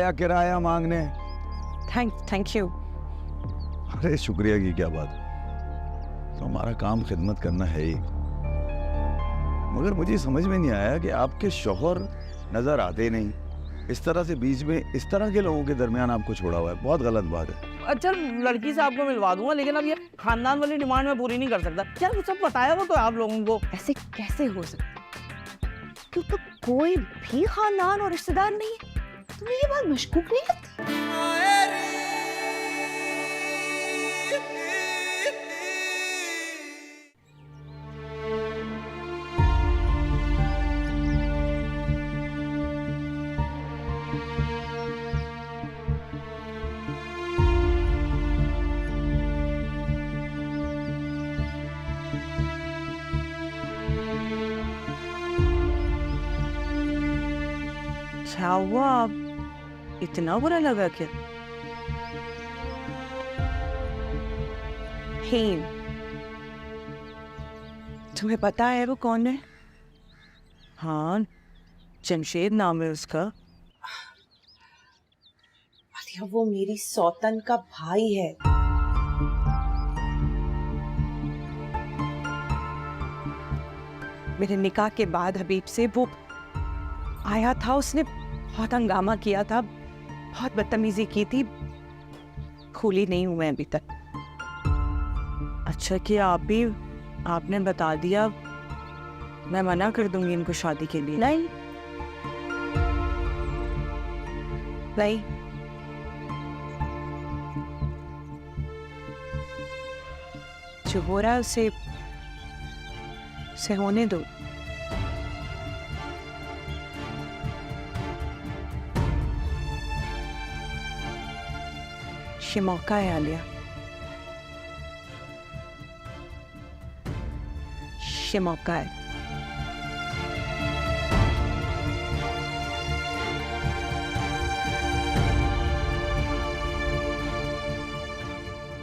आया किराया मांगने। Thank you. अरे शुक्रिया की क्या बात, तो हमारा काम खिदमत करना है ही। मगर मुझे समझ में नहीं आया कि आपके शौहर नजर आते नहीं, इस तरह से बीच में इस तरह के लोगों के दरमियान आपको छोड़ा हुआ है, बहुत गलत बात है। अच्छा लड़की से आपको मिलवा दूंगा, लेकिन अब ये खानदान वाली डिमांड मैं पूरी नहीं कर सकता। क्या वो सब बताया वो तो आप लोगों को। ऐसे कैसे हो सकता, क्योंकि कोई भी खानदान और रिश्तेदार नहीं है। तुम्हें ये बात मशकूक नहीं लगती? क्या हुआ, इतना बुरा लगा क्या? हेम, तुम्हें पता है वो कौन है? हाँ, जमशेद नाम है उसका। अरे वो मेरी सौतन का भाई है। मेरे निकाह के बाद हबीब से वो आया था, उसने बहुत हंगामा किया था, बहुत बदतमीजी की थी। खुली नहीं हुए अभी तक। अच्छा कि आपने बता दिया, मैं मना कर दूंगी इनको शादी के लिए। नहीं नहीं, जो हो रहा है उसे होने दो। ये मौका है आलिया, ये मौका है।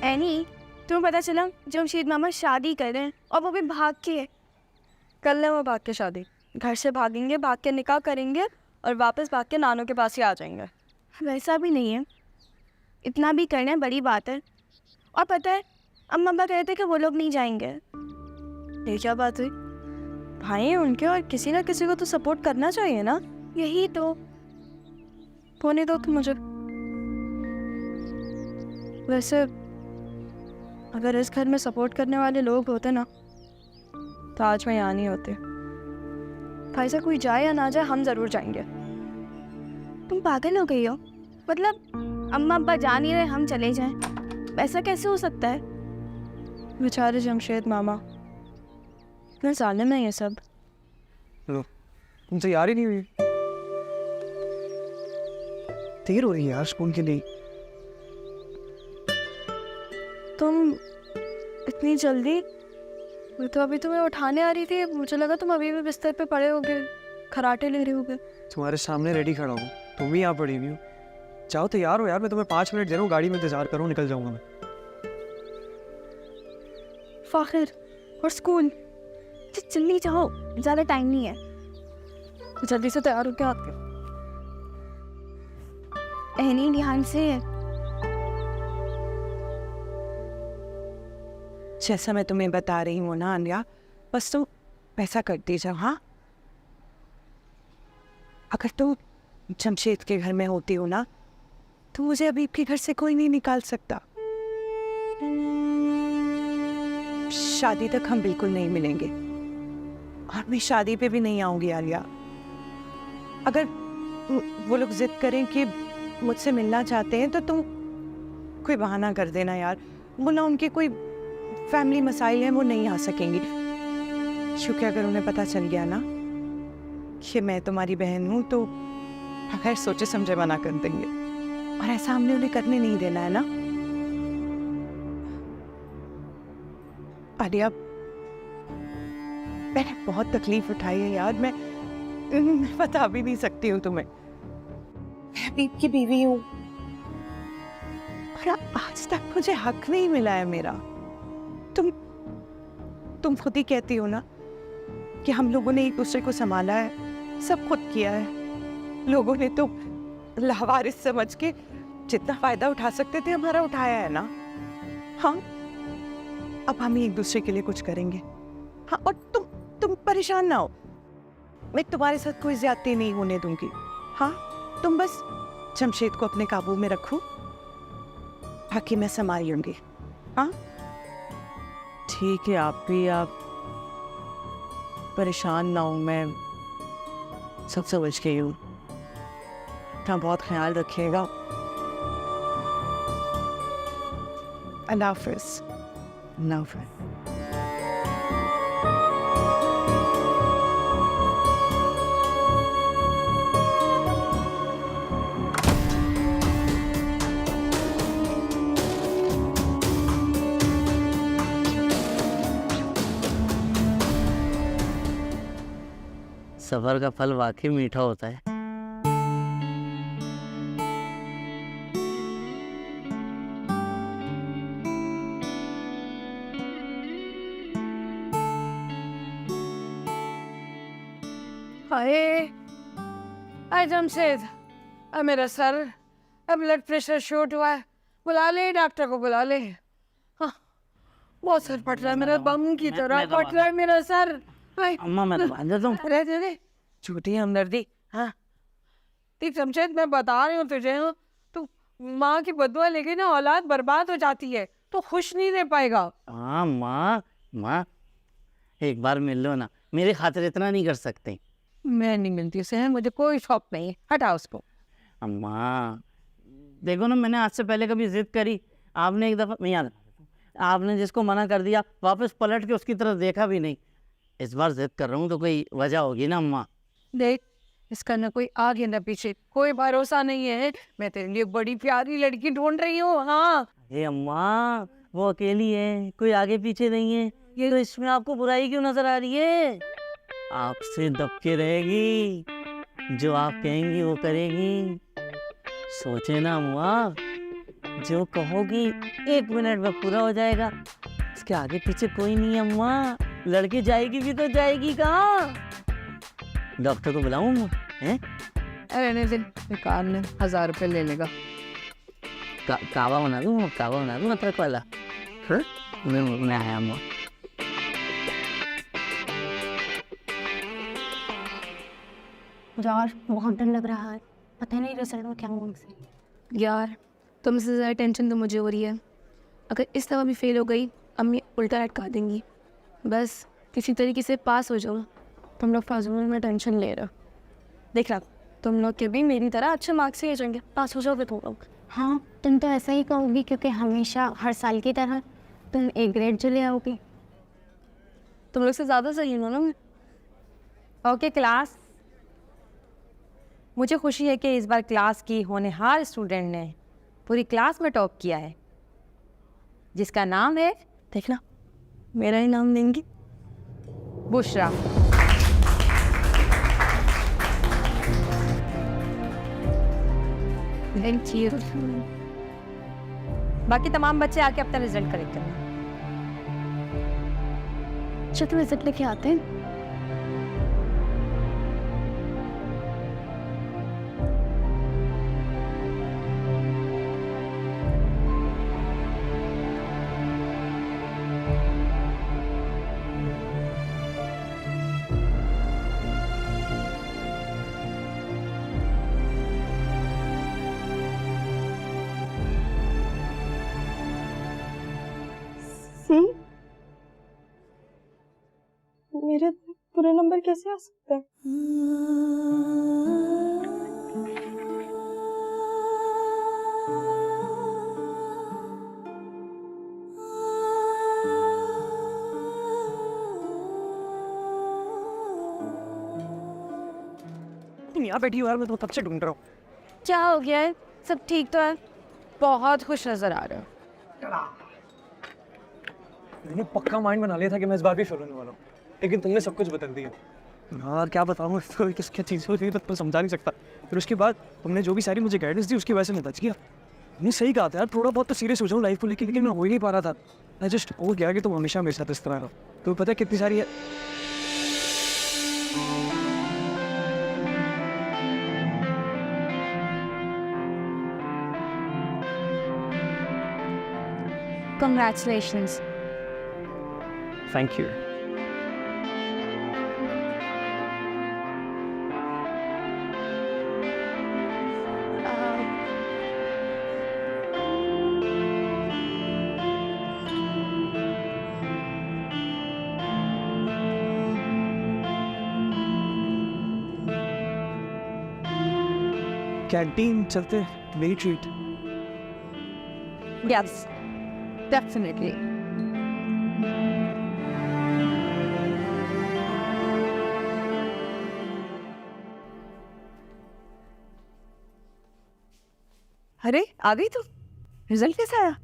एनी, तुम्हें पता चला जमशेद मामा शादी कर रहे हैं और वो भी भाग के। कर ले वो भाग के शादी, घर से भागेंगे, भाग के निकाह करेंगे और वापस भाग के नानों के पास ही आ जाएंगे। वैसा भी नहीं है, इतना भी करना बड़ी बात है। और पता है अम्मा अब्बा कहते थे कि वो लोग नहीं जाएंगे। ये क्या बात हुई? भाई हैं उनके और किसी ना किसी को तो सपोर्ट करना चाहिए ना। यही तो होने दो तुम मुझे। वैसे अगर इस घर में सपोर्ट करने वाले लोग होते ना तो आज मैं यहाँ नहीं होते। भाई से कोई जाए या ना जाए हम ज़रूर जाएंगे। तुम पागल हो गई हो? मतलब अम्मा अब्बा जा नहीं रहे, हम चले जाएं? ऐसा कैसे हो सकता है? बेचारे जमशेद मामा, इतने साले में ये सब। लो, तुमसे यार ही नहीं हुई। देर हो रही है यार स्कूल के लिए। तुम इतनी जल्दी? मैं तो अभी तुम्हें उठाने आ रही थी, मुझे लगा तुम अभी भी बिस्तर पे पड़े होगे, खराटे ले रहे होगे। तुम्हारे सामने रेडी खड़ा हूँ, तुम भी यहाँ पड़ी हुई हो। जाओ तैयार हो यार, मैं तुम्हें 5 मिनट दे रहा हूँ, गाड़ी में इंतजार करो, निकल जाऊंगा मैं। फाखिर और स्कूल, जल्दी जाओ, ज़्यादा टाइम नहीं है। जल्दी से तैयार होकर आते। एनी ध्यान से। जैसा मैं तुम्हें बता रही हूँ ना आलिया, बस तुम वैसा करती जाओ। हाँ, अगर तुम जमशेद के घर में होती हो ना तो मुझे अभी के घर से कोई नहीं निकाल सकता। शादी तक हम बिल्कुल नहीं मिलेंगे और मैं शादी पे भी नहीं आऊंगी आलिया। अगर वो लोग जिद करें कि मुझसे मिलना चाहते हैं तो तुम कोई बहाना कर देना यार। वो ना उनके कोई फैमिली मसाइल हैं, वो नहीं आ सकेंगी। क्योंकि अगर उन्हें पता चल गया ना कि मैं तुम्हारी बहन हूं तो बगैर सोचे समझे मना कर देंगे, और ऐसा हमने उन्हें करने नहीं देना है ना। आलिया, मैंने बहुत तकलीफ उठाई है यार, मैं बता भी नहीं सकती हूँ तुम्हें। मैं हबीब की बीवी हूँ और आज तक मुझे हक नहीं मिला है मेरा। तुम खुद ही कहती हो ना कि हम लोगों ने एक दूसरे को संभाला है, सब खुद किया है। लोगों ने तो लावारिस समझ के जितना फायदा उठा सकते थे हमारा उठाया है ना। हाँ, अब हम ही एक दूसरे के लिए कुछ करेंगे। हाँ, और तुम परेशान ना हो, मैं तुम्हारे साथ कोई ज्यादती नहीं होने दूंगी। हाँ, तुम बस जमशेद को अपने काबू में रखो, बाकी मैं संभाल लूंगी। हाँ ठीक है, आप परेशान ना हो, मैं सब समझ गई हूँ। अपना बहुत ख्याल रखिएगा। अल्लाह हाफिज। ना फिर सफ़र का फल वाकई मीठा होता है। हाय हाय जमशेद, अब मेरा सर, अब ब्लड प्रेशर शूट हुआ है, बुला ले डॉक्टर को, बुला ले। हाँ, बहुत सर फट रहा है मेरा, बम की तरह फट रहा है मेरा सर। हाय अम्मा मैं तो बांध देता हूँ। अरे दे झूठी हमदर्दी। हाँ देख जमशेद, मैं बता रही हूँ तुझे, तू माँ की बदुआ लेके ना औलाद बर्बाद हो जाती है, तो खुश नहीं रह पाएगा। हाँ माँ एक बार मिल लो ना, मेरे खातिर इतना नहीं कर सकते। मैं नहीं मिलती उसे, मुझे कोई शौक नहीं है, हटा उसको। अम्मा देखो ना, मैंने आज से पहले कभी जिद करी, आपने एक दफ़ा, मैं याद, आपने जिसको मना कर दिया वापस पलट के उसकी तरफ देखा भी नहीं। इस बार जिद कर रहा हूँ तो कोई वजह होगी ना अम्मा। देख, इसका ना कोई आगे ना पीछे, कोई भरोसा नहीं है। मैं तेरे लिए बड़ी प्यारी लड़की ढूंढ रही हूँ। हाँ अरे अम्मा वो अकेली है, कोई आगे पीछे नहीं है, ये तो इसमें आपको बुराई क्यों नजर आ रही है? आपसे दबके रहेगी, जो आप कहेंगी वो करेगी। सोचे ना अम्मा, जो कहोगी 1 मिनट में पूरा हो जाएगा, इसके आगे पीछे कोई नहीं है अम्मा। लड़के जाएगी भी तो जाएगी कहाँ? डॉक्टर को बुलाऊं मैं? हैं? अरे नहीं दिन बेकार ने 1000 रुपये ले लेगा। कावा बना दूँ मतलब वाला। मैं आया अम्मा। यार बहुत डर लग रहा है, पता नहीं रिजल्ट में क्या होगा। यार तुमसे ज़्यादा टेंशन तो मुझे हो रही है। अगर इस दफ़ा भी फेल हो गई, अम्मी उल्टा लटका देंगी। बस किसी तरीके से पास हो जाऊँ। तुम लोग फाजूल में टेंशन ले रहे हो। देख रहा, तुम लोग के भी मेरी तरह अच्छे मार्क्स से जाएंगे, पास हो जाओगे तुम लोग। हाँ, तुम तो ऐसा ही कहोगी क्योंकि हमेशा हर साल की तरह तुम A ग्रेड जो ले आओगी। तुम लोग से ज़्यादा सही हो ना मैं। ओके क्लास, मुझे खुशी है कि इस बार क्लास की होनहार स्टूडेंट ने पूरी क्लास में टॉप किया है, जिसका नाम है, देखना मेरा ही नाम लेंगी, बुशरा। Thank you. बाकी तमाम बच्चे आके अपना रिजल्ट करेक्ट करना। अच्छा, तुम रिजल्ट लेके आते हैं? मेरे पूरे नंबर कैसे आ सकते हैं? तुम यहाँ बैठी हो यार, मैं तो तब से ढूंढ रहा हूँ। क्या हो गया है? सब ठीक तो है? बहुत खुश नजर आ रहे हो। मैंने पक्का माइंड बना लिया था कि मैं इस बार भी फेल होने वाला हूँ, लेकिन तुमने सब कुछ बदल दिया। हाँ क्या बताऊँ, तो क्या चीज़ होती है तो समझा नहीं सकता। फिर उसके बाद तुमने जो भी सारी मुझे गाइडेंस दी उसकी वजह से मैं बच गया। तुमने सही कहा था यार, थोड़ा बहुत तो सीरियस हो जाऊँ लाइफ को लेकर, लेकिन मैं हो ही नहीं पा रहा था। मैं जस्ट हो गया कि तुम हमेशा मेरे साथ इस तरह रहो। तुम्हें पता है कितनी सारी है Congratulations. Thank you. कैंटीन चलते, मेरी ट्रीट। Yes, definitely. अरे आ गई तू। रिजल्ट कैसा आया?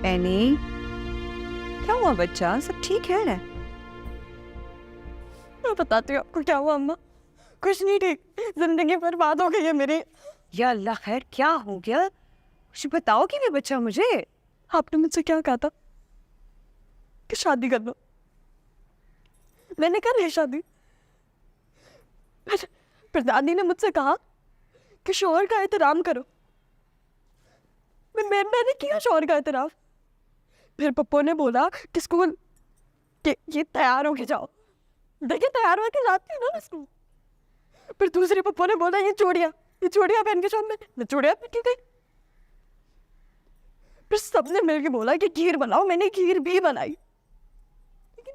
एनी, क्या हुआ बच्चा? सब ठीक है? मैं बताती हूँ आपको क्या हुआ अम्मा। कुछ नहीं ठीक, जिंदगी बर्बाद हो गई है मेरी। या अल्लाह खैर, क्या हो गया? कुछ बताओ कि मैं बच्चा मुझे। आपने मुझसे क्या कहा था कि शादी कर लो? मैंने कर ली शादी। फिर दादी ने मुझसे कहा कि शोहर का एहतराम करो। मैंने किया शोहर का एहतराम। फिर पप्पू ने बोला कि स्कूल कि ये तैयार होके जाओ। देखिए तैयार होके जाती हूँ ना स्कूल। फिर दूसरे पप्पू ने बोला ये चूड़ियाँ पहन के जाओ। मैं चूड़ियाँ पहन के गई। फिर सबने मिलके बोला कि खीर बनाओ। मैंने खीर भी बनाई। लेकिन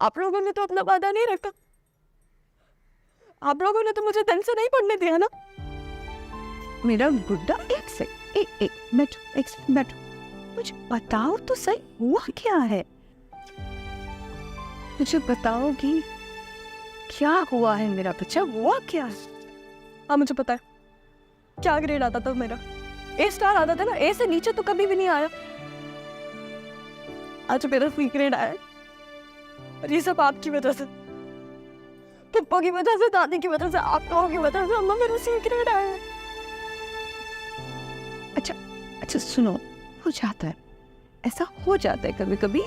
आप लोगों ने तो अपना वादा नहीं रखा। आप लोगों ने तो मुझे दिन से नहीं पढ़ने दिया ना। मेरा गुड्डा, एक मिनट, मुझे बताओ तो सही, हुआ क्या है? मुझे बताओगी क्या हुआ है मेरा बच्चा? हुआ क्या है? हाँ मुझे पता है क्या ग्रेड आता था मेरा। ए स्टार आता था ना, ए से नीचे तो कभी भी नहीं आया। आज मेरा सी ग्रेड आया है। और ये सब आपकी वजह से, पप्पा की वजह से, दादी की वजह से, आप लोगों की वजह से अम्मा मेरा सी ग्रेड आया है। अच्छा सुनो, हो जाता है, ऐसा हो जाता है कभी कभी।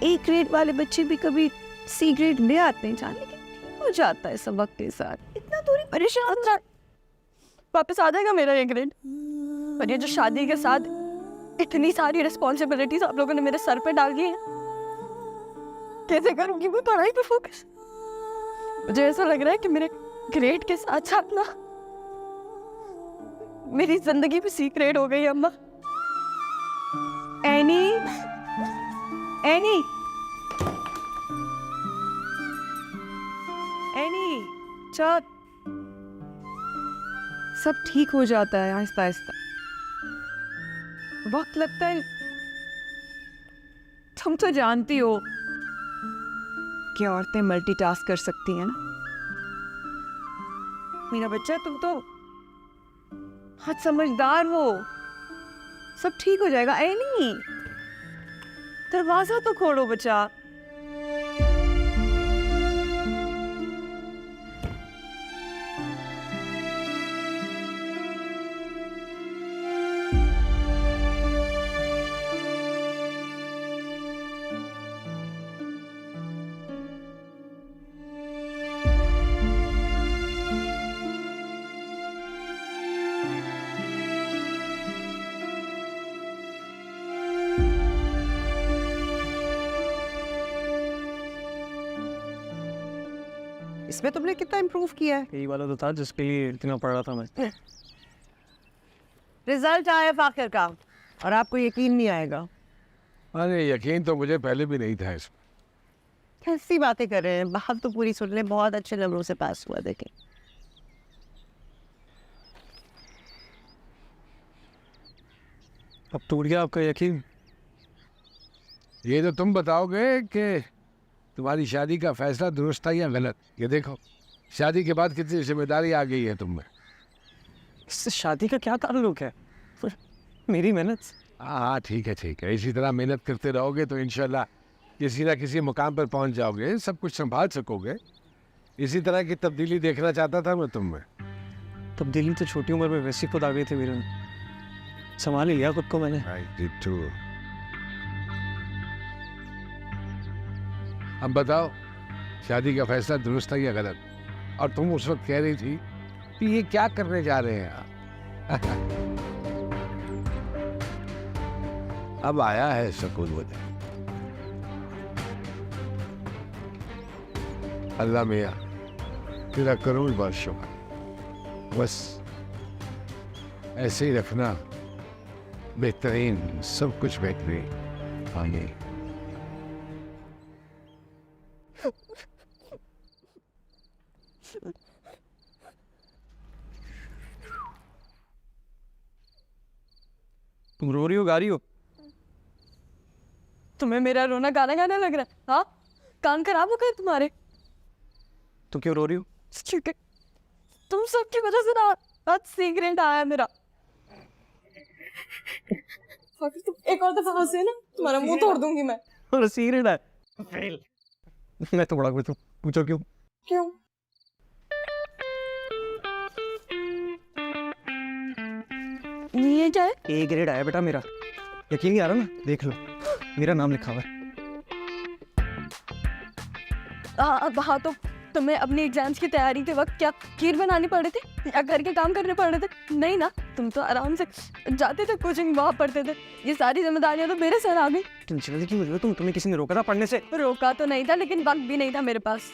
ए ग्रेड वाले बच्चे भी कभी सी ग्रेड ले आते हैं जान, लेकिन ठीक हो जाता है सब वक्त के साथ। इतना थोड़ी परेशान अच्छा वापस आ जाएगा मेरा ए ग्रेड। पर ये जो शादी के साथ इतनी सारी रिस्पॉन्सिबिलिटीज आप लोगों ने मेरे सर पे डाल दी है, कैसे करूंगी मैं पढ़ाई पे फोकस? मुझे ऐसा लग रहा है कि मेरे ग्रेड के साथ साथ ना मेरी जिंदगी भी सी ग्रेड हो गई अम्मा। एनी, चल, सब ठीक हो जाता है आहिस्ता आहिस्ता, वक्त लगता है। तुम तो जानती हो कि औरतें मल्टीटास्क कर सकती हैं ना। मेरा बच्चा, तुम तो बहुत समझदार हो, सब ठीक हो जाएगा। एनी, दरवाजा तो खोलो बच्चा। इसमें तुमने कितना इम्प्रूव किया है? यही वाला तो था जिसके लिए इतना पढ़ रहा था मैं। रिजल्ट आया आखिर का, और आपको यकीन नहीं आएगा। अरे यकीन तो मुझे पहले भी नहीं था इसमें। कैसी बातें कर रहे हैं, बात तो पूरी सुन ले। बहुत अच्छे नंबरों से पास हुआ, देखें। अब टूट गया आपका यकीन? ये तो तुम बताओगे कि तुम्हारी शादी का फैसला दुरुस्त था या गलत। ये देखो, शादी के बाद कितनी जिम्मेदारी आ गई है तुम में। इससे शादी का क्या ताल्लुक है? मेरी मेहनत। हाँ हाँ, ठीक है ठीक है। इसी तरह मेहनत करते रहोगे तो इंशाल्लाह किसी ना किसी मुकाम पर पहुंच जाओगे, सब कुछ संभाल सकोगे। इसी तरह की तब्दीली देखना चाहता था मैं तुम में। तब्दीली तो छोटी उम्र में वैसी खुद आ गई थी वीरन, संभाल ही लिया खुद को मैंने। अब बताओ, शादी का फैसला दुरुस्त था या गलत? और तुम उस वक्त कह रही थी कि ये क्या करने जा रहे हैं आप? अब आया है सुकून मुझे। अल्लाह मियाँ तेरा करोड़ बार शुक्र। बस ऐसे ही रखना, बेहतरीन, सब कुछ बेहतरीन। आगे तुम रो रही हो, गा रही हो? तुम्हें मेरा रोना गाना गाना लग रहा है? हाँ, कान खराब हो गए तुम्हारे? तुम क्यों रो रही हो? क्योंकि तुम सबकी वजह से ना आज सिगरेट आया मेरा। अगर तुम एक और दफा हंसे ना, तुम्हारा मुंह तोड़ दूंगी मैं। और सिगरेट है? मैं तो बड़ा कुछ हूँ, पूछो क्यों? क्यों? ये क्या है? ए ग्रेड आया बेटा मेरा, यकीन नहीं आ रहा ना? देख लो, मेरा नाम लिखा हुआ है। हाँ, तो तुम्हें अपनी एग्जाम्स की तैयारी के वक्त क्या खीर बनानी पड़ रही थी या घर के काम करने पड़ रहे थे? नहीं ना, तुम तो आराम से जाते थे कोचिंग, वहाँ पढ़ते थे। ये सारी जिम्मेदारियां तो मेरे सर आ गई। टेंशन क्यों हो रही हो? तुम्हें किसी ने रोका था पढ़ने से? रोका तो नहीं था, लेकिन वक्त भी नहीं था मेरे पास,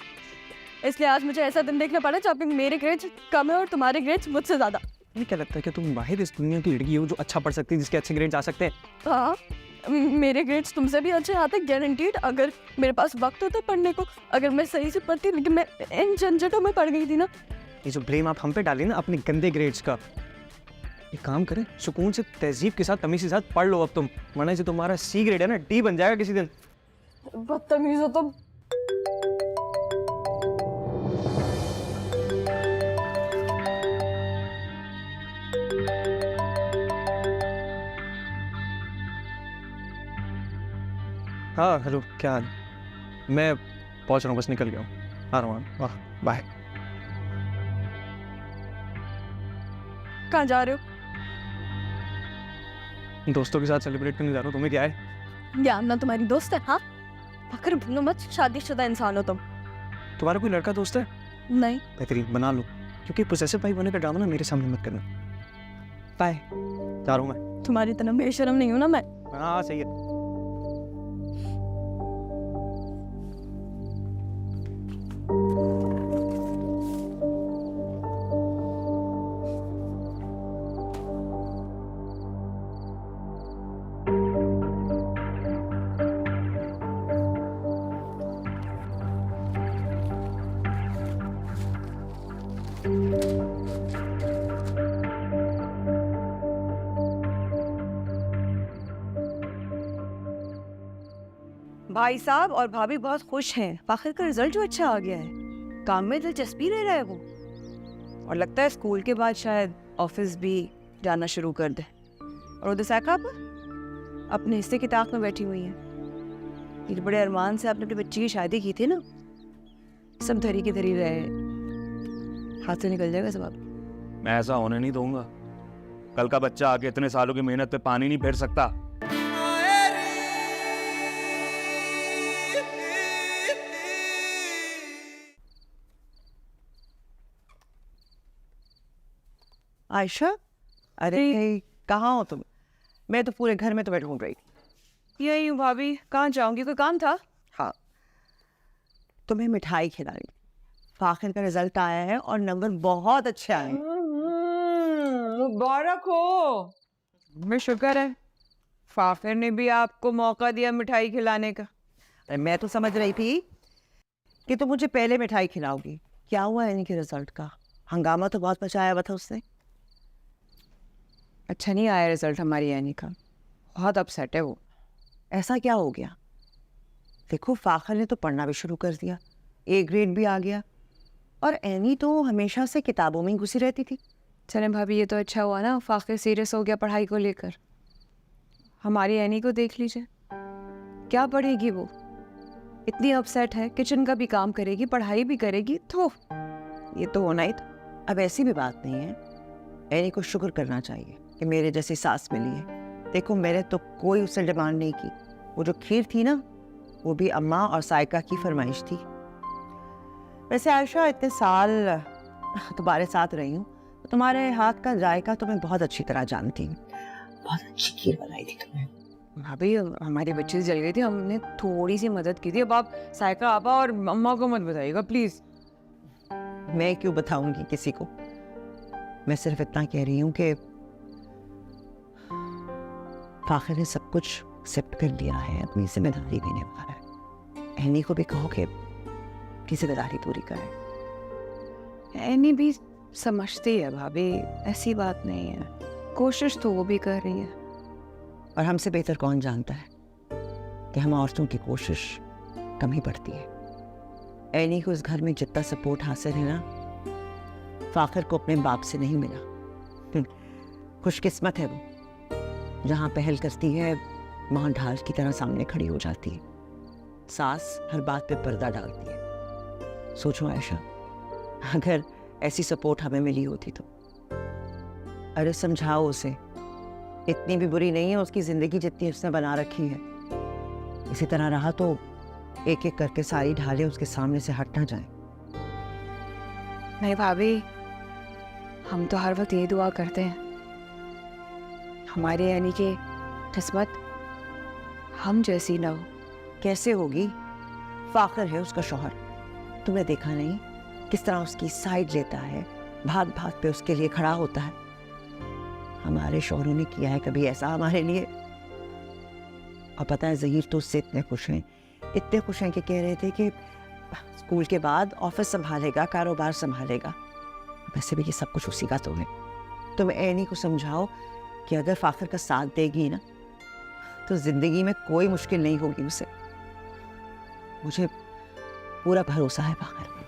इसलिए आज मुझे ऐसा दिन देखना पड़ा जब मेरे ग्रेड्स कम है और तुम्हारे ग्रेड्स मुझसे ज्यादा। तुम्हें क्या लगता है कि तुम वाहिद इस दुनिया की लड़की हो जो अच्छा पढ़ सकती है, जिसके अच्छे ग्रेड्स आ सकते हैं? हाँ, मेरे ग्रेड्स तुमसे भी अच्छे आते गारंटीड, अगर मेरे पास वक्त होता पढ़ने को, अगर मैं सही से पढ़ती। लेकिन मैं इन झंझटों में पड़ गई थी ना। ये जो ब्लेम आप हम पे डाली ना अपने गंदे ग्रेड्स का, एक काम करें, सुकून से तहजीब के साथ तमीज के साथ पढ़ लो अब तुम, वरना जो तुम्हारा सी ग्रेड है ना, डी बन जाएगा किसी दिन। बदतमीज हो तुम। हाँ हेलो, क्या हाल? मैं पहुंच रहा हूँ, बस निकल गया हूँ, आ रहा हूँ। वाह, बाय। कहाँ जा रहे हो? दोस्तों के साथ सेलिब्रेट करने जा रहा हूँ। तुम्हें क्या है? यामना तुम्हारी दोस्त है? हाँ, अगर भूलो मत, शादीशुदा इंसान हो तुम। तुम्हारा कोई लड़का दोस्त है? नहीं। बेहतरीन, बना लो, क्योंकि पोसेसिव भाई होने का ड्रामा ना मेरे सामने मत करना। बाय, जा रहा हूँ मैं। तुम्हारी तरह बेशरम नहीं हूँ ना मैं। हाँ सही है। भाई साहब और भाभी बहुत खुश हैं, फाखिर का रिजल्ट जो अच्छा आ गया है, काम में दिलचस्पी ले रहा है वो, और लगता है स्कूल के बाद शायद ऑफिस भी जाना शुरू कर दे। और उधर साहब अपने हिस्से की ताक में बैठी हुई हैं। ये बड़े अरमान से आपने अपनी बच्ची की शादी की थी ना, सब धरी की धरी रहे, हाथ से निकल जाएगा सब। आप मैं ऐसा होने नहीं दूंगा। कल का बच्चा आके इतने सालों की मेहनत पे पानी नहीं फेर सकता। आयशा, अरे कहाँ हो तुम? मैं तो पूरे घर में तुम्हें ढूंढ रही थी। यही हूँ भाभी, कहाँ जाऊंगी, कोई काम था? हाँ, तुम्हें मिठाई खिलाई। फाखिर का रिजल्ट आया है और नंबर बहुत अच्छे आए। मुबारक हो। मैं शुक्र है फाखिर ने भी आपको मौका दिया मिठाई खिलाने का। अरे मैं तो समझ रही थी कि तुम मुझे पहले मिठाई खिलाओगी। क्या हुआ है इनके रिजल्ट का? हंगामा तो बहुत मचाया हुआ था उसने। अच्छा नहीं आया रिजल्ट हमारी यानी का, बहुत अपसेट है वो। ऐसा क्या हो गया? देखो फाखिर ने तो पढ़ना भी शुरू कर दिया, ए ग्रेड भी आ गया, और एनी तो हमेशा से किताबों में ही घुसी रहती थी। चलें भाभी, ये तो अच्छा हुआ ना फाखिर सीरियस हो गया पढ़ाई को लेकर। हमारी एनी को देख लीजिए, क्या पढ़ेगी वो, इतनी अपसेट है, किचन का भी काम करेगी, पढ़ाई भी करेगी, तो ये तो होना ही था। अब ऐसी भी बात नहीं है, एनी को शुक्र करना चाहिए कि मेरे जैसी सास मिली है। देखो मैंने तो कोई उससे डिमांड नहीं की, वो जो खीर थी ना वो भी अम्मा और साइका की फरमाइश थी। वैसे आयशा इतने साल तुम्हारे साथ रही हूँ तो तुम्हारे हाथ का जायका तो मैं बहुत अच्छी तरह जानती हूँ। बहुत अच्छी खीर बनाई थी तुमने। भाभी हमारी बच्ची जल गई थी, हमने थोड़ी सी मदद की थी। अब आप साइका आपा और अम्मा को मत बताइएगा प्लीज। मैं क्यों बताऊंगी किसी को, मैं सिर्फ इतना कह रही हूँ कि फाखिर ने सब कुछ एक्सेप्ट कर लिया है, अपनी जिम्मेदारी भी निभा रहा है। एनी को भी कहो कि जिम्मेदारी पूरी करे। एनी भी समझती है भाभी, ऐसी बात नहीं है, कोशिश तो वो भी कर रही है। और हमसे बेहतर कौन जानता है कि हम औरतों की कोशिश कम ही पड़ती है। एनी को इस घर में जितना सपोर्ट हासिल है ना, फाखिर को अपने बाप से नहीं मिला। खुशकिस्मत है वो, जहाँ पहल करती है वहाँ ढाल की तरह सामने खड़ी हो जाती है। सास हर बात पे पर्दा डालती है। सोचो आयशा, अगर ऐसी सपोर्ट हमें मिली होती तो। अरे समझाओ उसे, इतनी भी बुरी नहीं है उसकी जिंदगी जितनी उसने बना रखी है। इसी तरह रहा तो एक एक करके सारी ढालें उसके सामने से हट ना जाए। नहीं भाभी, हम तो हर वक्त ये दुआ करते हैं हमारे यानी कि किस्मत हम जैसी ना हो। कैसे होगी? फाखिर है उसका शौहर, तुमने देखा नहीं किस तरह उसकी साइड लेता है, भाग भाग पे उसके लिए खड़ा होता है। हमारे शौहरों ने किया है कभी ऐसा हमारे लिए? और पता है ज़हीर तो उससे इतने खुश हैं, इतने खुश हैं कि कह रहे थे कि स्कूल के बाद ऑफिस संभालेगा, कारोबार संभालेगा। वैसे भी ये सब कुछ उसी का तो है। तुम एनी को समझाओ कि अगर फाखिर का साथ देगी ना तो जिंदगी में कोई मुश्किल नहीं होगी उसे। मुझे पूरा भरोसा है फाखिर पे।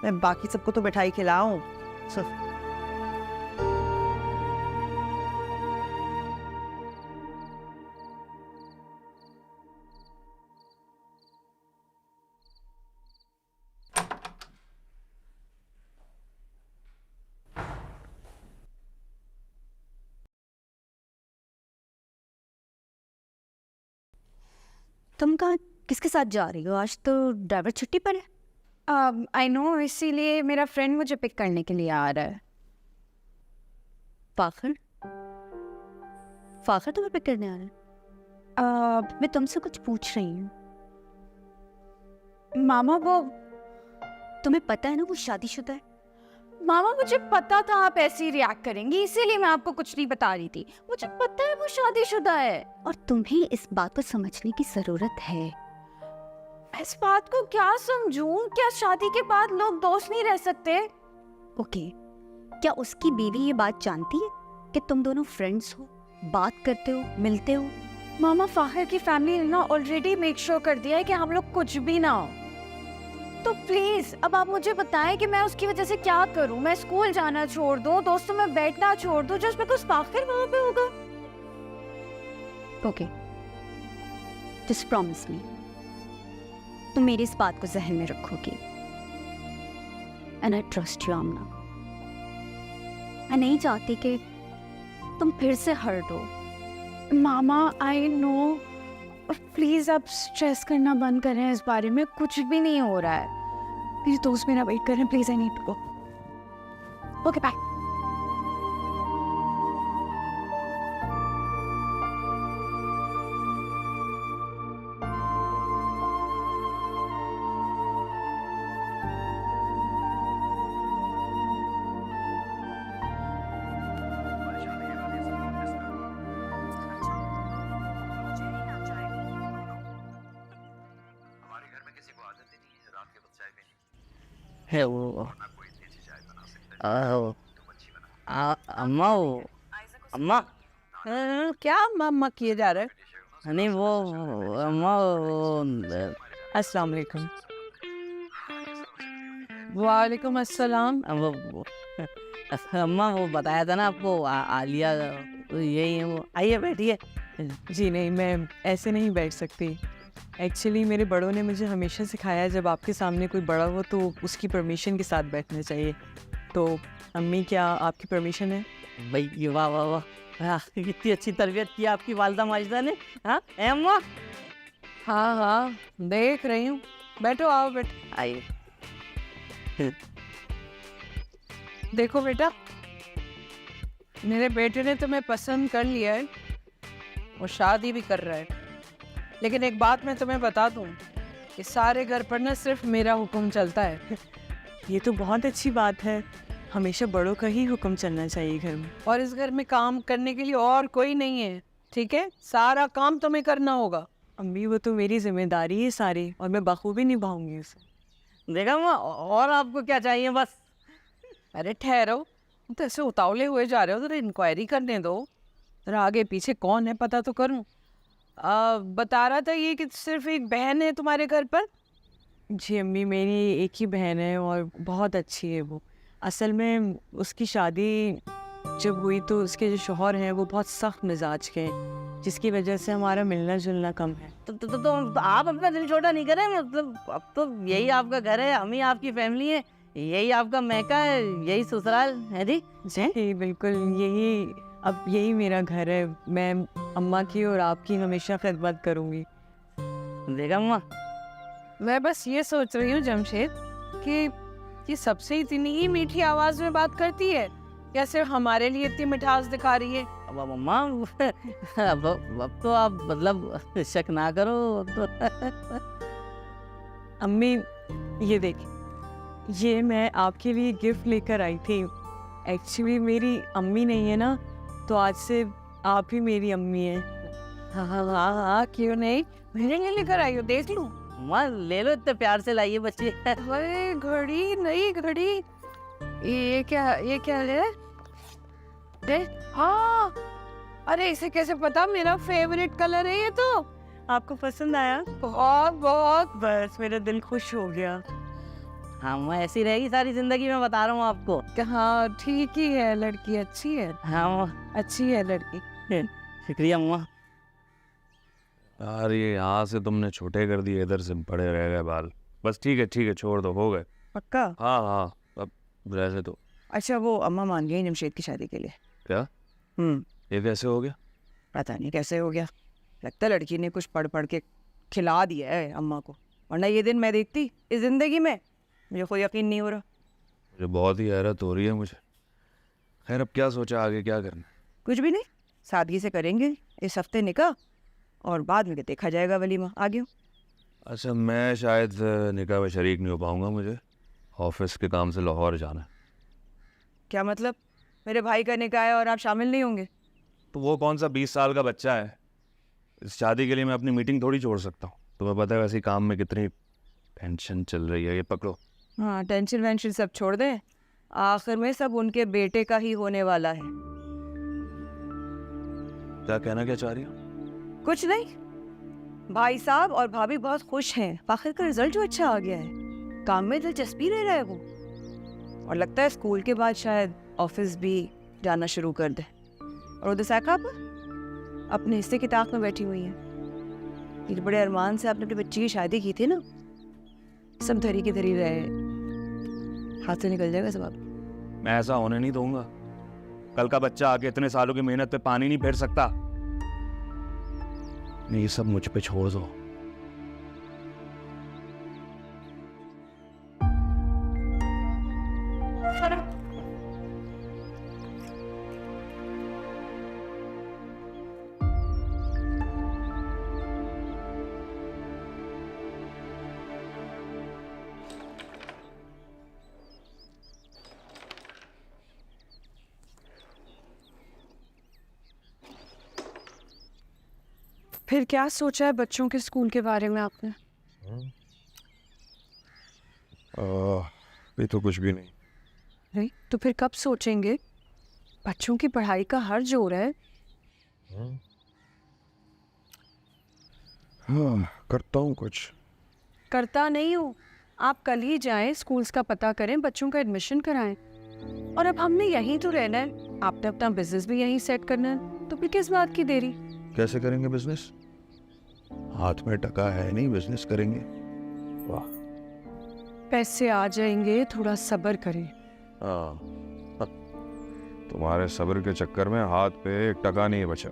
मैं बाकी सबको तो मिठाई खिलाऊं, तुम कहाँ किसके साथ जा रही हो? आज तो ड्राइवर छुट्टी पर है। आई नो, इसीलिए मेरा फ्रेंड मुझे पिक करने के लिए आ रहा है। फाखिर फाखिर तुम्हें पिक करने आ रहा है? मैं तुमसे कुछ पूछ रही हूँ। मामा वो, तुम्हें पता है ना वो शादीशुदा है? मामा मुझे पता था आप ऐसे ही रिएक्ट करेंगी, इसीलिए मैं आपको कुछ नहीं बता रही थी। मुझे पता है वो शादीशुदा है। और तुम्हें इस बात को समझने की जरूरत है। इस बात को क्या समझूं? क्या शादी के बाद लोग दोस्त नहीं रह सकते? ओके, क्या उसकी बीवी ये बात जानती है कि तुम दोनों फ्रेंड्स हो, बात करते हो, मिलते हो? मामा फाखिर की फैमिली ने ना ऑलरेडी मेक श्योर कर दिया है कि हम लोग कुछ भी ना हो। तो प्लीज अब आप मुझे बताएं कि मैं उसकी वजह से क्या करूं? मैं स्कूल जाना छोड़ दूं, दोस्तों में बैठना छोड़ दूं, जस्ट बिकॉज़ फाखिर वहां पे होगा? ओके, जस्ट प्रॉमिस मी तुम मेरी इस बात को जहन में रखोगी। एंड आई ट्रस्ट यू आमना। मैं नहीं चाहती कि तुम फिर से हर्ट हो। मामा आई नो, प्लीज आप स्ट्रेस करना बंद करें इस बारे में, कुछ भी नहीं हो रहा है। मेरे दोस्त मेरा वेट कर रहे हैं, please I need to go. Okay bye. है वो अम्मा, वो अम्मा क्या अम्मा किए जा रहे? नहीं वो अम्मा वो अस्सलाम वालेकुम। वालेकुम अस्सलाम। अम्मा वो बताया था ना आपको आलिया, यही है वो। आइए बैठिए। जी नहीं, मैं ऐसे नहीं बैठ सकती। एक्चुअली मेरे बड़ों ने मुझे हमेशा सिखाया है जब आपके सामने कोई बड़ा हो तो उसकी परमिशन के साथ बैठना चाहिए। तो अम्मी क्या आपकी परमिशन है? भाई वाह वाह वाह, हाँ, कितनी अच्छी तरबियत की आपकी वालदा माजिदा ने। हाँ ए अम्मा, हाँ हाँ देख रही हूँ, बैठो, आओ बेटा। आइए। देखो बेटा, मेरे बेटे ने तुम्हें पसंद कर लिया है और शादी भी कर रहा है, लेकिन एक बात मैं तुम्हें बता दूं कि सारे घर पर ना सिर्फ मेरा हुक्म चलता है। ये तो बहुत अच्छी बात है, हमेशा बड़ों का ही हुक्म चलना चाहिए घर में। और इस घर में काम करने के लिए और कोई नहीं है, ठीक है? सारा काम तुम्हें करना होगा। अम्मी वो तो मेरी जिम्मेदारी है सारी, और मैं बखूबी निभाऊंगी उसे। देखा अम्मा, और आपको क्या चाहिए बस? अरे ठहरो, तो ऐसे उतावले हुए जा रहे हो, जरा इंक्वायरी करने दो, जरा आगे पीछे कौन है पता तो करूं। बता रहा था ये कि सिर्फ एक बहन है तुम्हारे घर पर? जी अम्मी, मेरी एक ही बहन है और बहुत अच्छी है वो। असल में उसकी शादी जब हुई तो उसके जो शौहर हैं वो बहुत सख्त मिजाज के हैं, जिसकी वजह से हमारा मिलना जुलना कम है। तो आप अपना दिल छोटा नहीं करें, मतलब अब तो यही आपका घर है, हम ही आपकी फैमिली है, यही आपका मैका है, यही ससुराल है जी। जी बिल्कुल, यही मेरा घर है। मैं अम्मा की और आपकी हमेशा खिदमत करूँगी। देखा अम्मा, मैं बस ये सोच रही हूँ जमशेद कि ये सबसे इतनी ही मीठी आवाज में बात करती है या सिर्फ हमारे लिए इतनी मिठास दिखा रही है? अब अम्मा अब तो आप मतलब शक ना करो तो। अम्मी ये देखिए, ये मैं आपके लिए गिफ्ट लेकर आई थी। एक्चुअली मेरी अम्मी नहीं है ना, तो आज से आप ही मेरी अम्मी हैं। हाँ हाँ हाँ हाँ, क्यों नहीं, मेरे लिए लेकर आई हो, देख लूं। अम्मा ले लो, इतने प्यार से लाइए बच्चे। अरे घड़ी, नई घड़ी, ये क्या है? हाँ, अरे इसे कैसे पता? मेरा फेवरेट कलर है ये तो। आपको पसंद आया? बहुत बहुत। बस मेरा दिल खुश हो गया। हाँ अम्मा, ऐसी रहेगी सारी जिंदगी, मैं बता रहा हूँ आपको। हाँ ठीक ही है, लड़की अच्छी है। हाँ अम्मा, अच्छी है लड़की। शुक्रिया अम्मा। यार ये यहाँ से तुमने छोटे कर दिए, इधर से बड़े रह गए बाल। बस ठीक है, छोड़ दो, हो गए। पक्का? हाँ हाँ, अब रहने दो। अच्छा, वो अम्मा मान गई जमशेद की शादी के लिए? क्या? ये कैसे हो गया? पता नहीं कैसे हो गया, लगता है लड़की ने कुछ पढ़ पढ़ के खिला दिया है अम्मा को, वरना ये दिन मैं देखती इस जिंदगी में, मुझे कोई यकीन नहीं हो रहा। मुझे बहुत ही हैरत हो रही है मुझे। खैर अब क्या सोचा, आगे क्या करना? कुछ भी नहीं, सादगी से करेंगे इस हफ्ते निकाह, और बाद में देखा जाएगा वलीमा। आगे अच्छा, मैं शायद निकाह में शरीक नहीं हो पाऊंगा, मुझे ऑफिस के काम से लाहौर जाना है। क्या मतलब? मेरे भाई का निकाह है और आप शामिल नहीं होंगे? तो वो कौन सा 20 साल का बच्चा है, इस शादी के लिए मैं अपनी मीटिंग थोड़ी छोड़ सकता हूँ। तुम्हें पता है वैसे काम में कितनी टेंशन चल रही है। ये पकड़ो। हाँ, टेंशन वेंशन सब छोड़ दें, आखिर में सब उनके बेटे का ही होने वाला है। क्या कहना क्या चाह रही हो? कुछ नहीं, भाई साहब और भाभी बहुत खुश हैं, आखिर का रिजल्ट जो अच्छा आ गया है, काम में दिलचस्पी ले रहा है वो, और लगता है स्कूल के बाद शायद ऑफिस भी जाना शुरू कर दे। और उधर साका अपने हिस्से की ताक में बैठी हुई है। ये बड़े अरमान से आपने अपनी बच्ची की शादी की थी ना, सब धरी की धरी रहे, हाथ से निकल जाएगा सब। आप मैं ऐसा होने नहीं दूंगा। कल का बच्चा आके इतने सालों की मेहनत पे पानी नहीं फेर सकता। नहीं, ये सब मुझ पे छोड़ दो। फिर क्या सोचा है बच्चों के स्कूल के बारे में आपने? ये तो कुछ भी नहीं। नहीं तो फिर कब सोचेंगे? बच्चों की पढ़ाई का हर जोर है। हाँ, करता हूँ कुछ। करता नहीं हूँ, आप कल ही जाएं, स्कूल्स का पता करें, बच्चों का एडमिशन कराएं। और अब हमने यहीं तो रहना है, आपने अपना बिजनेस भी यहीं सेट करना है, तो फिर किस बात की देरी? कैसे करेंगे बिजनेस? हाथ में टका है नहीं, बिजनेस करेंगे। वाह। पैसे आ जाएंगे, थोड़ा सब्र करें। हाँ, तुम्हारे सब्र के चक्कर में हाथ पे एक टका नहीं बचा।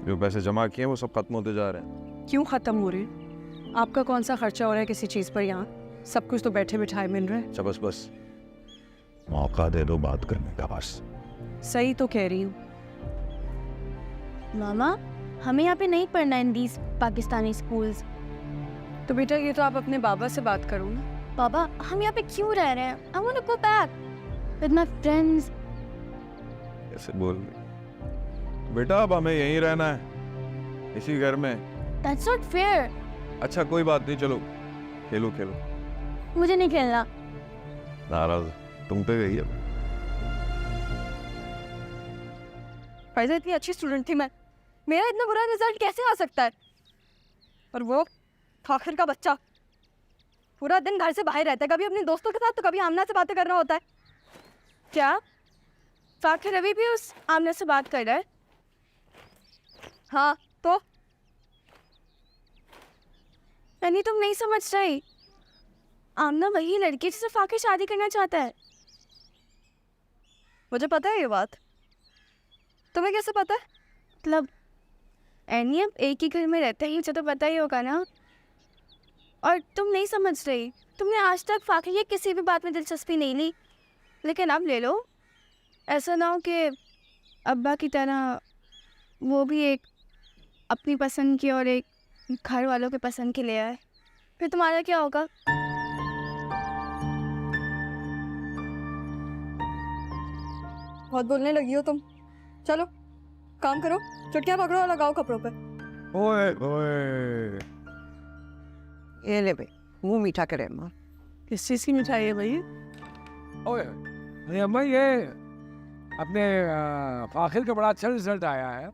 जो पैसे जमा किए वो सब खत्म होते जा रहे हैं। क्यों ख़त्म हो रहे हैं? आपका कौन सा खर्चा हो रहा है किसी चीज़ पर? यहाँ सब कुछ तो बैठे बिठाए मिल रहा है। अच्छा बस बस, मौका दे दो बात करने का बस। सही तो कह रही हूँ। मामा हमें यहाँ पे नहीं पढ़ना इन दीज पाकिस्तानी स्कूल्स। तो बेटा ये तो आप अपने बाबा से बात करो ना। पापा हम यहाँ पे क्यों रह रहे हैं? I want to go back with my friends. कैसे बोल रही? बेटा अब हमें यहीं रहना है, इसी घर में। That's not fair. अच्छा कोई बात नहीं, चलो खेलो खेलो। मुझे नहीं खेलना। नाराज तुम पे गई अब। फैज़ा इतनी अच्छी स्टूडेंट थी मैं, मेरा इतना बुरा रिजल्ट कैसे आ सकता है? और वो फाखिर का बच्चा पूरा दिन घर से बाहर रहता है, कभी अपने दोस्तों के साथ तो कभी आमना से बातें कर रहा होता है। क्या फाखिर अभी भी उस आमना से बात कर रहा है? हाँ तो यानी तुम नहीं समझ रही, आमना वही लड़की जिससे फाखिर शादी करना चाहता है। मुझे पता है ये बात, तुम्हें कैसे पता है? मतलब एनी अब एक ही घर में रहते हैं, मुझे तो पता ही होगा ना। और तुम नहीं समझ रही, तुमने आज तक फाखिर की किसी भी बात में दिलचस्पी नहीं ली, लेकिन अब ले लो। ऐसा ना हो कि अब्बा की तरह वो भी एक अपनी पसंद की और एक घर वालों के पसंद की ले आए, फिर तुम्हारा क्या होगा? बहुत बोलने लगी हो तुम, चलो काम करो, चुटकियाँ पकड़ो और लगाओ कपड़ों पे। ओए ओए, ये ले भाई, मुंह मीठा करे अम्मा। किस चीज़ की मिठाई है भाई? ओए अरे अम्मा, ये अपने फाखिर का बड़ा अच्छा रिजल्ट आया है,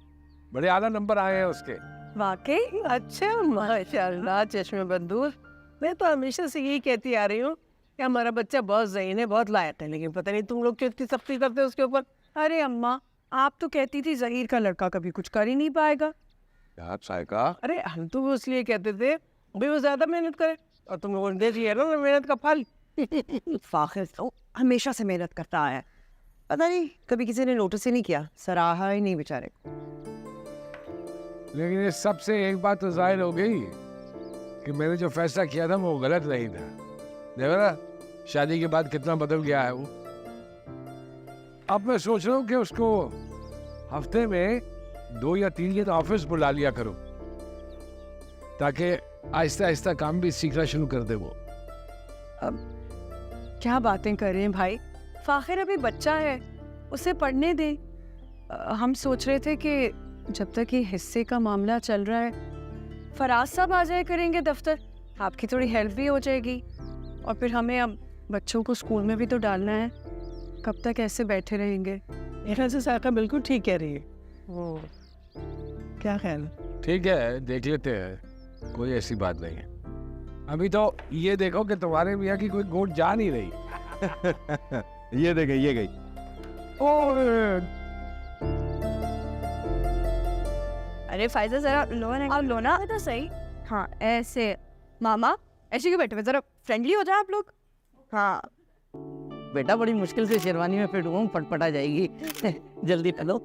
बड़े आला नंबर आए हैं उसके। वाकई? अच्छा माशाल्लाह, चश्मे बंदूर। मैं तो हमेशा से यही कहती आ रही हूँ कि हमारा बच्चा बहुत ज़हीन है, बहुत लायक है, लेकिन पता नहीं तुम लोग क्यों इतनी सख्ती करते हो उसके ऊपर। अरे अम्मा, आप तो कहती थी ज़हीर का लड़का कभी कुछ कर ही नहीं पाएगा। यार साइका, अरे हम तो वो इसलिए कहते थे भाई वो ज़्यादा मेहनत करे, और तुम लोगों ने दे दिया ना मेहनत का फल। फाखिर तो हमेशा से मेहनत करता आया है, पता नहीं कभी किसी ने नोटिस ही नहीं किया, सराहा ही नहीं बेचारे को। लेकिन इस सब से एक बात तो जाहिर हो गई कि मैंने जो फैसला किया था वो गलत नहीं था। देखो ना शादी के बाद कितना बदल गया है वो। अब मैं सोच रहा हूँ कि उसको हफ्ते में 2 या 3 दिन ऑफिस बुला लिया करो, ताकि आहिस्ता आहिस्ता काम भी सीखना शुरू कर दे वो। अब क्या बातें कर रहे हैं भाई, फाखिर अभी बच्चा है, उसे पढ़ने दे। हम सोच रहे थे कि जब तक ये हिस्से का मामला चल रहा है, फराज साहब आ जाए करेंगे दफ्तर, आपकी थोड़ी हेल्प भी हो जाएगी, और फिर हमें अब बच्चों को स्कूल में भी तो डालना है, कब तक ऐसे बैठे रहेंगे। मेरा से साका बिल्कुल ठीक कह रही है। क्या ख्याल है? ठीक है, देख लेते हैं, कोई ऐसी बात नहीं है। अभी तो ये देखो कि तुम्हारे मियाँ की कोई गोट जा नहीं रही। ये दे गई, ये गई। अरे फायदा जरा लो ना तो सही। हाँ ऐसे मामा ऐसे क्यों बैठे हुए, जरा फ्रेंडली हो जाए आप लोग। हाँ बेटा, बड़ी मुश्किल से शेरवानी में फिट हुआ, फटफटा जाएगी। जल्दी पहनो।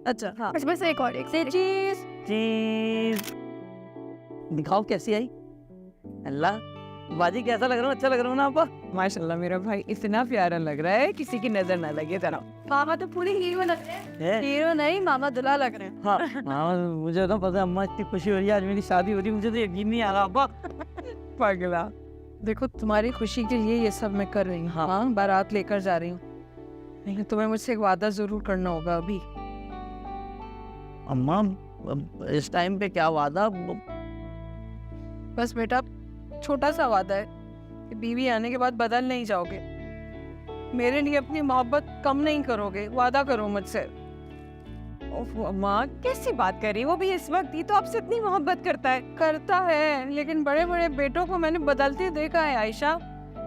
अच्छा हाँ बस एक और एक चीज चीज दिखाओ कैसी आई। अल्लाह बाजी, कैसा लग रहा हूँ? अच्छा लग रहा हूँ ना आपा? माशाल्लाह मेरा भाई इतना प्यारा लग रहा है, किसी की नजर ना लगे जरा। मामा तो पूरी हीरो लग रहे हैं। हीरो नहीं, मामा दुल्हा लग रहे हैं। हाँ मुझे ना पता, अम्मा इतनी खुशी हो रही है, आज मेरी शादी हो रही है, मुझे तो यकीन नहीं आ रहा अब्बा। पगला, देखो तुम्हारी खुशी के लिए ये सब मैं कर रही हूँ। हाँ बारात लेकर जा रही हूँ, लेकिन तुम्हें मुझसे एक वादा जरूर करना होगा अभी। अम्मा इस टाइम पे क्या वादा? बस बेटा छोटा सा वादा है कि बीवी आने के बाद बदल नहीं जाओगे, मेरे लिए अपनी मोहब्बत कम नहीं करोगे, वादा करो मुझसे। माँ कैसी बात कर रही, वो भी इस वक्त ही तो आपसे इतनी मोहब्बत करता है, लेकिन बड़े बड़े बेटों को मैंने बदलते देखा है आयशा,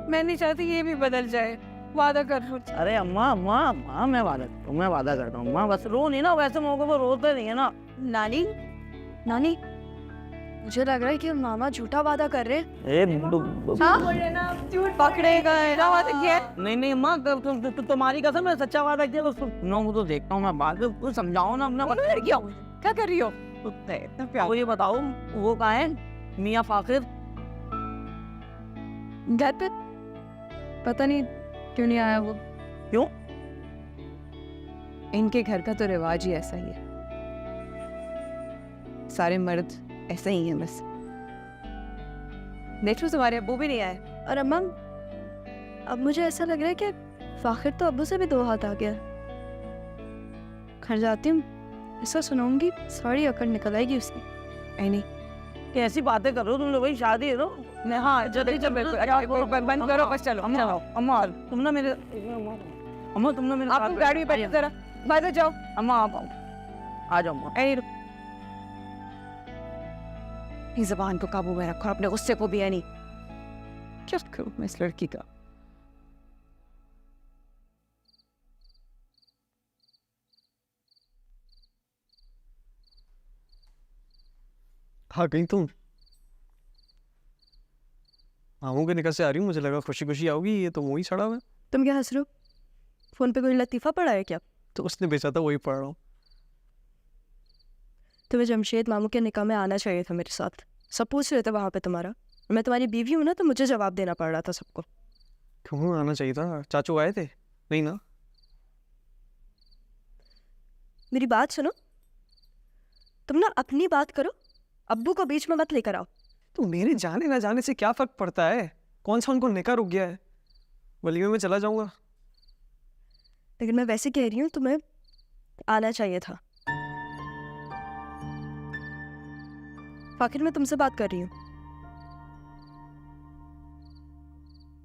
मैं नहीं चाहती ये भी बदल जाए, वादा कर लो। अरे अम्मा अम्मा अम्मा, मैं वादा करता हूँ अम्मा, बस रो नहीं ना, वैसे मौके पर रोते नहीं है ना। नानी नानी मुझे लग रहा है कि मामा झूठा वादा कर रहे हैं। झूठ पकड़ेगा नहीं नहीं अम्मा तुम्हारी कसम है सच्चा वादा किया तो सुनो वो तो देखता हूँ मैं बाद में कुछ समझाओ ना अपने लड़कियां क्या कर रही हो? वो ये बताओ वो कहाँ है मियाँ फाकिर? घर पे पता नहीं क्यों नहीं आया वो। क्यों? इनके घर का तो रिवाज ही ऐसा ही है, सारे मर्द ऐसे ही हैं बस। देख लो तुम्हारे अब्बू भी नहीं आए। और अम्मा अब मुझे ऐसा लग रहा है कि फाखिर तो अब्बू से भी 2 हाथ आ गया। घर जाती हूँ, ऐसा सुनाऊंगी सारी अकड़ निकल आएगी उसकी। नहीं कैसी बातें कर रहे हो तुम लोग? भाई शादी है ना। हाँ जल्दी बंद करो बस, चलो अम्मा तुम ना मेरे अम्मा तुम ना मेरे आप लोग गाड़ी में बैठे जरा बाहर जाओ। अम्मा आप आओ आ जाओ अम्मा। अपनी जबान को काबू में रखो, अपने गुस्से को भी है नहीं। क्या करूं मैं इस लड़की का? हाँ कहीं तुम मामू के निकाह से आ रही हूँ, मुझे लगा खुशी खुशी आओगी, ये तो मुँह ही सड़ा हुआ है। तुम क्या हंस रहे हो? फोन पे कोई लतीफ़ा पड़ा है क्या? तो उसने बेचा था वही पढ़ रहा हूँ। तुम्हें जमशेद मामू के निकाह में आना चाहिए था मेरे साथ। सब पूछ रहे थे वहाँ पे तुम्हारा। मैं तुम्हारी बीवी हूँ ना, तो मुझे जवाब देना पड़ रहा था सबको। क्यों आना चाहिए था? चाचू आए थे? नहीं ना? मेरी बात सुनो, तुम ना अपनी बात करो, अब्बू को बीच में मत लेकर आओ। तो मेरे जाने ना जाने से क्या फर्क पड़ता है? कौन सा उनको निकाह रुक गया है? वलीमे में चला जाऊंगा। लेकिन मैं वैसे कह रही हूँ, तुम्हें आना चाहिए था। फाकिर मैं तुमसे बात कर रही हूँ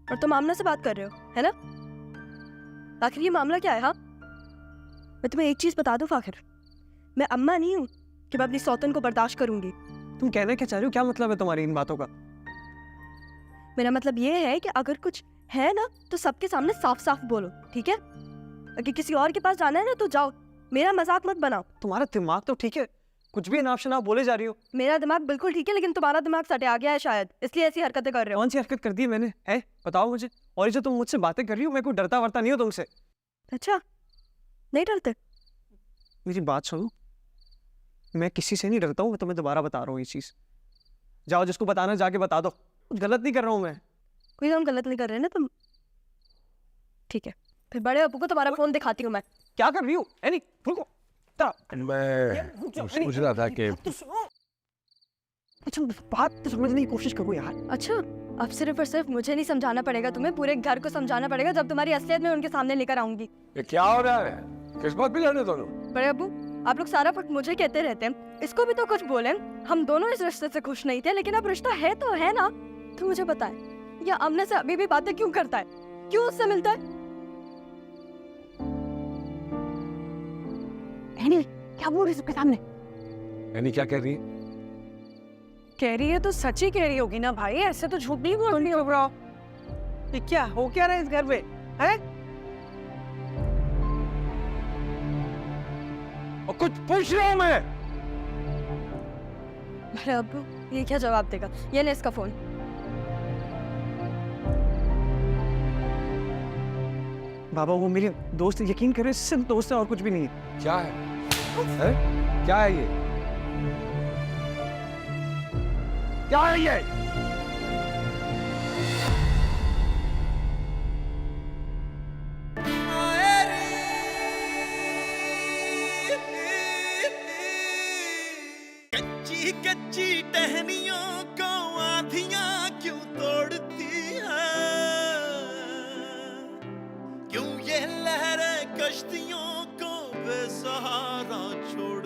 और तुम आमना से बात कर रहे हो, है ना? आखिर ये मामला क्या है? हाँ, मैं तुम्हें एक चीज बता दूं फाकिर, मैं अम्मा नहीं हूँ कि मैं अपनी सौतन को बर्दाश्त करूंगी। तुम कहना क्या चाह रही हो? क्या मतलब है तुम्हारी इन बातों का? मेरा मतलब ये है कि अगर कुछ है ना तो सबके सामने साफ साफ बोलो, ठीक है? अगर किसी और के पास जाना है ना तो जाओ, मेरा मजाक मत बनाओ। तुम्हारा दिमाग तो ठीक है, कुछ भी अनाप शनाप बोले जा रही हो। मेरा दिमाग बिल्कुल ठीक है, लेकिन तुम्हारा दिमाग सटे आ गया है शायद, इसलिए ऐसी हरकतें कर रहे हो। कौन सी हरकत कर दी है मैंने? है बताओ मुझे। और ये जो तुम मुझसे बातें कर रही हो, मैं कोई डरता वरता नहीं हो तुमसे। अच्छा, नहीं डरते? मेरी बात सुनो, मैं किसी से नहीं डरता हूँ, मैं तुम्हें दोबारा बता रहा हूँ ये चीज। जाओ, जिसको बताना जाके बता दो। कुछ गलत नहीं कर रहा हूँ मैं। कोई काम गलत नहीं कर रहे ना तुम? ठीक है, फिर बड़े अब्बू को तुम्हारा फोन दिखाती हूँ मैं। क्या कर रही हूँ? एनी रुको। मैं सोच रहा था कि अच्छा बात तो समझने की कोशिश करो यार। अच्छा, अब सिर्फ और सिर्फ मुझे नहीं समझाना पड़ेगा, तुम्हें पूरे घर को समझाना पड़ेगा जब तुम्हारी असलियत में उनके सामने लेकर आऊंगी। ये क्या हो रहा है? किस बात पे लड़े दोनों? बड़े अब्बू, आप लोग सारा वक्त मुझे कहते रहते हैं, इसको भी तो कुछ बोले। हम दोनों इस रिश्ते से खुश नहीं थे, लेकिन अब रिश्ता है तो है ना। तो मुझे बताए, या अमने से अभी भी बातें क्यों करता है? क्यों उससे मिलता है? क्या बोल रही है सबके सामने? यानी क्या कह रही है? कह रही है तो सच ही कह रही होगी ना भाई, ऐसे तो झूठ नहीं बोल रही हो। ये क्या हो क्या रहा है इस घर में? है और कुछ पूछ रहा हूं मैं। बड़े अब्बू, ये क्या जवाब देगा? ये ले इसका फोन। बाबा वो मेरे दोस्त, यकीन करें सिर्फ दोस्त है और कुछ भी नहीं है। क्या है? क्या है ये? क्या है ये? कच्ची कच्ची टहनियों को आंधियां क्यों तोड़ती है? क्यों ये लहरें कश्तियों को बेसहारा छोड़